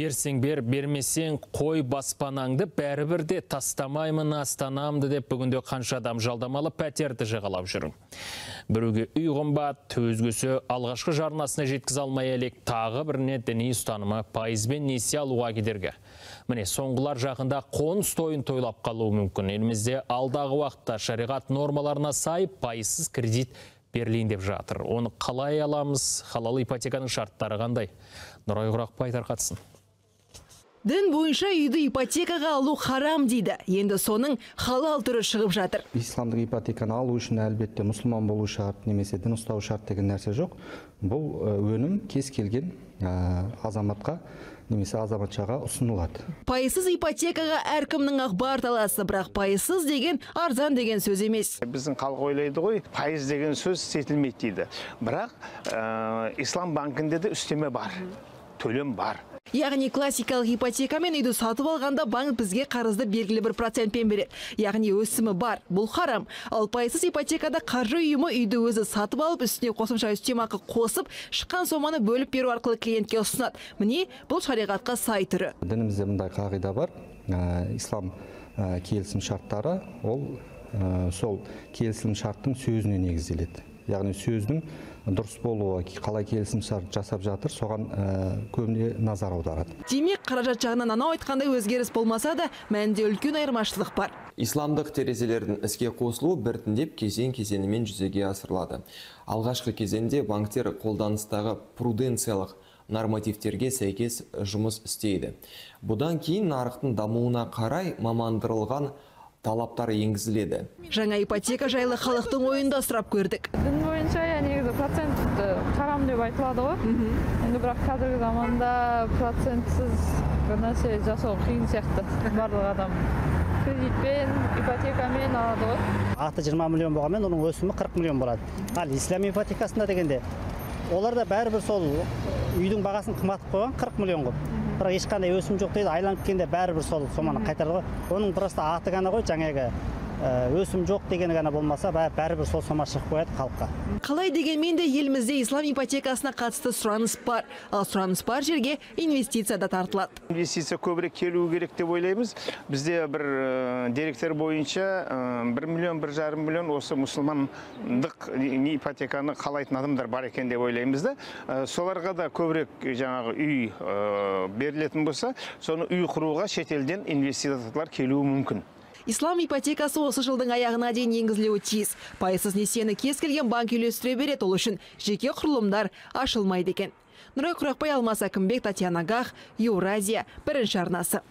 Берсең бер, бермесең қой баспанаңды бәрібір де тастамаймын астанамды деп бүгінде қанша адам жалдамалы пәтерді жағалап жүр. Біруге үй қымбат, өзгесі алғашқы жарнасына жеткізе алмай әлек, тағы біріне діни ұстанымы пайызбен несие алуға кедергі. Міне, соңғылар жақында қоныс тойын тойлап қалуы мүмкін. Елімізде алдағы уақытта шариғат нормаларына сай пайызсыз кредит берілейін деп жатыр. Оны қалай аламыз? Халал ипотеканың шарттары қандай? Нұрай Құрақбай тарқатсын. Дін бойынша үйді ипотекаға алу харам дейді. Енді соның халал түрі шығып жатыр. Исламдық ипотеканы алу үшін әлбетте мұсылман болу шарт, немесе дін ұстау шарт деген нәрсе жоқ. Бұл өнім кез келген азаматқа немесе азаматшаға ұсынылады. Пайызсыз ипотекаға әркімнің ақ бар таласы, бірақ пайызсыз деген арзан деген сөз емес. Біздің халық ойлайды ғой, пайыз деген сөз істетілмейді дейді. Бірақ ислам банкінде де үстеме бар, төлем бар. Яғни классикалық ипотекамен үйді сатып алғанда банк бізге қарызды белгілі бір процентпен береді. Яғни өсімі бар, бұл харам. Ал пайызсыз ипотекада қаржы ұйымы үйді өзі сатып алып, үстіне қосымша үстемақы қосып, шыққан соманы бөліп беру арқылы клиентке ұсынады. Міне, бұл шариғатқа сай түрі. Дінімізде мындай қағида бар. Ислам келісім шарттары, ол сол келісім шарттың сөзіне негізделеді. Яғни сөздің дұрыс болуы, қалай келісім шарт жасап жатыр, соған көбіне назар аударады. Демек, қаражат жағынан анау айтқандай өзгеріс болмаса да, мәнінде үлкен айырмашылық бар. Исламдық терезелердің іске қосылуы біртіндеп кезең-кезеңімен жүзеге асырылады. Алғашқы кезеңде банктер қолданыстағы пруденциялық нормативтерге сәйкес жұмыс істейді. Бұдан кейін нарықтың дамуына қарай мамандырылған талаптары енгізіледі. Жаңа ипотека жайлы халықтың ойында сұрап көрдік. Дін бойынша негізі процент харам деп айтылады ғой. Енді бірақ қазіргі заманда процентсіз нәрсе жасау қиын сияқты. Барлық адам кредитпен, ипотекамен алады ғой. Аты 20 миллион болғанмен, оның өсімі 40 миллион болады. Ал ислам ипотекасында дегенде, оларда бәрібір сол үйдің бағасын қымбатып қойған 40 миллион ғой. Бірақ ешқандай өсім жоқ дейді, айланып келгенде бәрібір сол соманы қайтарады ғой. Оның просто аты ғана ғой, жаңағы өсім жоқ дегені ғана болмаса, бәрібір сол сома шығып қояды халыққа. Қалай дегенмен де елімізде ислам ипотекасына қатысты сұраныс бар. Ал сұраныс бар жерге инвестиция да тартылады. Инвестиция көбірек келуі керек деп ойлаймыз. Бізде бір деректер бойынша 1 миллион, 1,5 миллион осы мұсылмандық ипотеканы қалайтын адамдар бар екен деп ойлаймыз да. Соларға да көбірек жаңағы үй берілетін болса, соны үй құруға шетелден инвестициялар келуі мүмкін. Ислам ипотекасы осы жылдың аяғына дейін енгізілуі тиіс. Пайызсыз несиені кез келген банк үйлестіре береді, ол үшін жеке құрылымдар ашылмайды екен. Нұрай Құрақбай, Алмас Әкімбек, Татьяна Гах, Еуразия, бірінші арнасы.